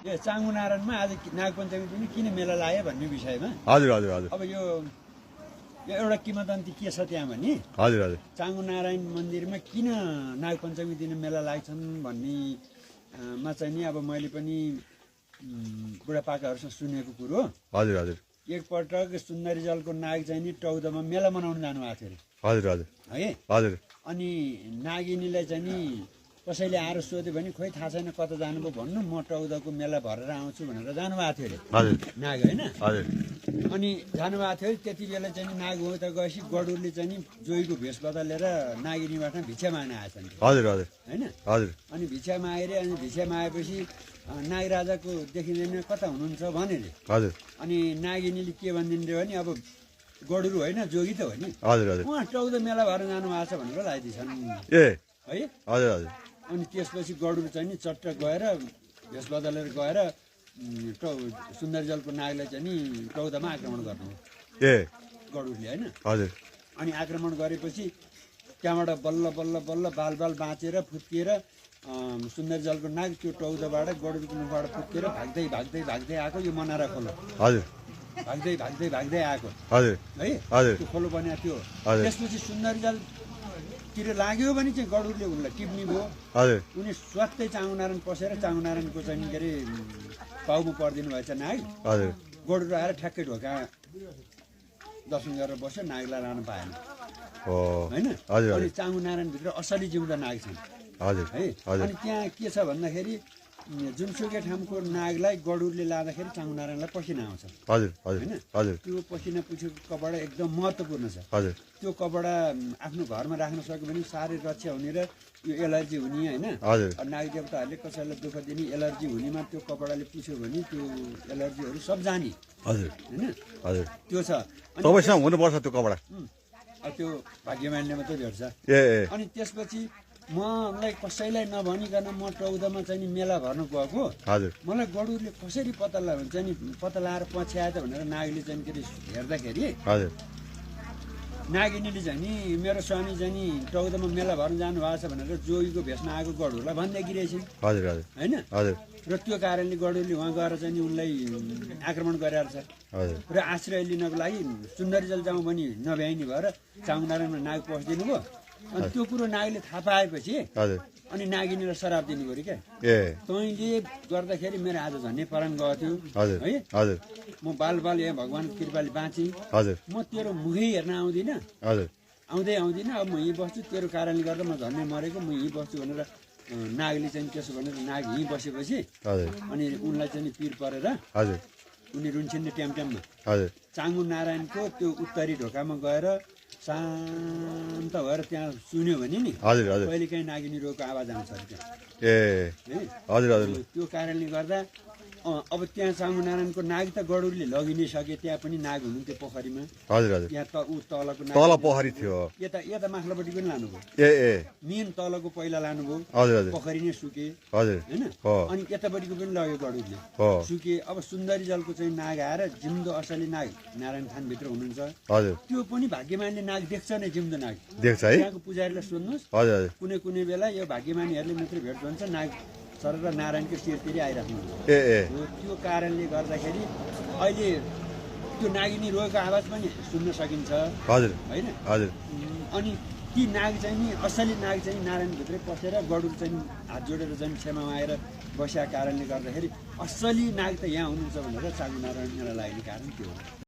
यो चाङ्गुनारायणमा आज नागपञ्चमी पनि किन मेला लाग्यो भन्ने विषयमा हजुर हजुर हजुर अब यो एउटा किंवदन्ती के छ त्यहाँ भने हजुर हजुर चाङ्गुनारायण मन्दिरमा किन नागपञ्चमी दिन मेला लाग्छन् भन्ने मा चाहिँ नि अब मैले पनि बुढापाकाहरूसँग सुनेको कुरो हजुर हजुर एकपटक सुन्दरी जलको नाग चाहिँ नि टौदमा मेला मनाउन जानुभएको थियो हजुर हजुर है हजुर अनि नागिनीलाई चाहिँ नि कसैले आएर सोध्यो भने खोइ थाहा छैन कता जानुभयो भन्नु म टौदको मेला भरेर आउँछु भनेर जानुभएको थियो अरे हजुर नाग होइन हजुर अनि जानुभएको थियो त्यति बेला चाहिँ नि नाग उता गएपछि गडुरले चाहिँ नि जोईको भेष बदलेर नागिनीबाट भिक्षा माग्न आएछन् हजुर हजुर होइन हजुर अनि भिक्षा मागे रे अनि भिक्षा मागेपछि नाग राजाको देखिँदैन कता हुनुहुन्छ भने रे हजुर अनि नागिनीले के भनिदिनु रे भने अब गडुर होइन जोगी त हो नि हजुर हजुर उहाँ टौदो मेला भएर जानुभएको छ भनेर लगाइदिन्छन् ए है हजुर हजुर अनि त्यसपछि गडुर चाहिँ नि चट्ट गएर भेष बदलेर गएर सुन्दर जलको नागलाई चाहिँ नि टौदामा आक्रमण गर्नु ए गडुरले होइन हजुर अनि आक्रमण गरेपछि त्यहाँबाट बल्ल बल्ल बल्ल बाल बाल बाँचेर फुत्किएर सुन्दर जलको नाग त्यो टौदाबाट गडुरको मुखबाट फुत्किएर भाग्दै भाग्दै भाग्दै आएको यो मनारा खोलो हजुर भाग्दै भाग्दै भाग्दै आएको हजुर है हजुर त्यो खोलो बन्या थियो हजुर त्यसपछि सुन्दर जलतिर लाग्यो भने चाहिँ गडुरले उसलाई टिप्ने भयो हजुर उनी स्वात्तै चाङ्गुनारायण पसेर चाङ्गुनारायणको चाहिँ के अरे पाउमा परिदिनु भएछ नाग हजुर गडुर आएर ठ्याक्कै ढोका दर्शन गरेर बस्यो नागलाई लान पाएन हो होइन हजुर अनि हजुर चाङ्गुनारायणभित्र असली जिउँदो नाग छन् हजुर है हजुर अनि त्यहाँ के छ भन्दाखेरि जुनसुकै ठाउँको नागलाई गडुरले लाँदाखेरि चाङ्गुनारायणलाई पसिना आउँछ हजुर हजुर होइन हजुर त्यो पसिना पुछेको कपडा एकदम महत्त्वपूर्ण छ हजुर त्यो कपडा आफ्नो घरमा राख्न सक्यो भने साह्रै रक्षा हुने र यो एलर्जी हुने होइन हजुर नाग देवताहरूले कसैलाई दुःख दिने एलर्जी हुनेमा त्यो कपडाले पुछ्यो भने त्यो एलर्जीहरू सब जाने हजुर होइन हजुर त्यो छ अनि तपाईँसँग हुनुपर्छ त्यो कपडा अब त्यो भाग्यमानले मात्रै भेट्छ ए ए अनि त्यसपछि मलाई कसैलाई नभनिकन म टौदामा चाहिँ नि मेला भर्न गएको हजुर मलाई गडुरले कसरी पत्ता लगायो चाहिँ नि पत्ता लगाएर पछ्याए त भनेर नागले चाहिँ के अरे हेर्दाखेरि हजुर नागिनीले चाहिँ नि मेरो स्वामी चाहिँ नि टौदामा मेला भर्न जानु भएको छ भनेर जोगीको भेषमा आएको गडुरलाई भनिदिएकी रहेछन् हजुर हजुर होइन हजुर र त्यो कारणले गडुरले उहाँ गएर चाहिँ नि उनलाई आक्रमण गरेर छ हजुर र आश्रय लिनको लागि सुन्दरी जल जाउँ भने नभ्याइने भएर चाङ्गुनारायणमा नाग पसिदिनु भयो अनि त्यो कुरो नागले थाहा पाएपछि हजुर अनि नागिनीलाई श्राप दिनु पऱ्यो क्या ए तैँले गर्दाखेरि मेरो आज झन्डै प्राण गएको थियो हजुर है हजुर म बाल बाल यहाँ भगवान्को कृपाले बाँचेँ हजुर म तेरो मुखै हेर्न आउँदिनँ हजुर आउँदै आउँदिनँ अब म यहीँ बस्छु तेरो कारणले गर्दा म झन्डै मरेको म यहीँ बस्छु भनेर नागले चाहिँ त्यसो भनेर नाग यहीँ बसेपछि हजुर अनि उनलाई चाहिँ पिर परेर हजुर उनी रुन्छन् ट्यामट्याममा हजुर चाङ्गुनारायणको त्यो उत्तरी ढोकामा गएर शान्त भएर त्यहाँ सुन्यो भने नि हजुर हजुर कहिले काहीँ नागिनी रोगको आवाज आउँछ अरे त्यहाँ ए है हजुर हजुर त्यो कारणले गर्दा अब त्यहाँ चाङ्गुनारायणको नाग त गडुरले लगि नै सके त्यहाँ पनि नाग हुनुहुन्थ्यो पोखरीमा हजुर हजुर त्यहाँ तलको नाग तल पोखरी थियो यता माथिल्लोपट्टि पनि लानुभयो ए ए मेन तलको पहिला लानुभयो हजुर हजुर पोखरी नै सुके हजुर होइन हो अनि यतापट्टिको पनि लग्यो गडुरले हो सुके अब सुन्दरी जलको चाहिँ नाग आएर जिउँदो असली नाग नारायण थानभित्र हुनुहुन्छ हजुर त्यो पनि भाग्यमानले नाग देख्छ नै जिउँदो नाग देख्छ है त्यहाँको पुजारीलाई सोध्नुहोस् हजुर हजुर कुनै कुनै बेला यो भाग्यमानीहरूले मात्रै भेट हुन्छ नाग सर र नारायणको शिरतिर आइराख्नु ए ए त्यो कारणले गर्दाखेरि अहिले त्यो नागिनी रोगको आवाज पनि सुन्न सकिन्छ हजुर होइन हजुर अनि ती नाग चाहिँ नि असली नाग चाहिँ नारायणभित्रै पसेर गडुर चाहिँ हात जोडेर चाहिँ क्षमा आएर बसेका कारणले गर्दाखेरि असली नाग त यहाँ हुनुहुन्छ भनेर चाङ्गुनारायण मेला लाग्ने कारण त्यो हो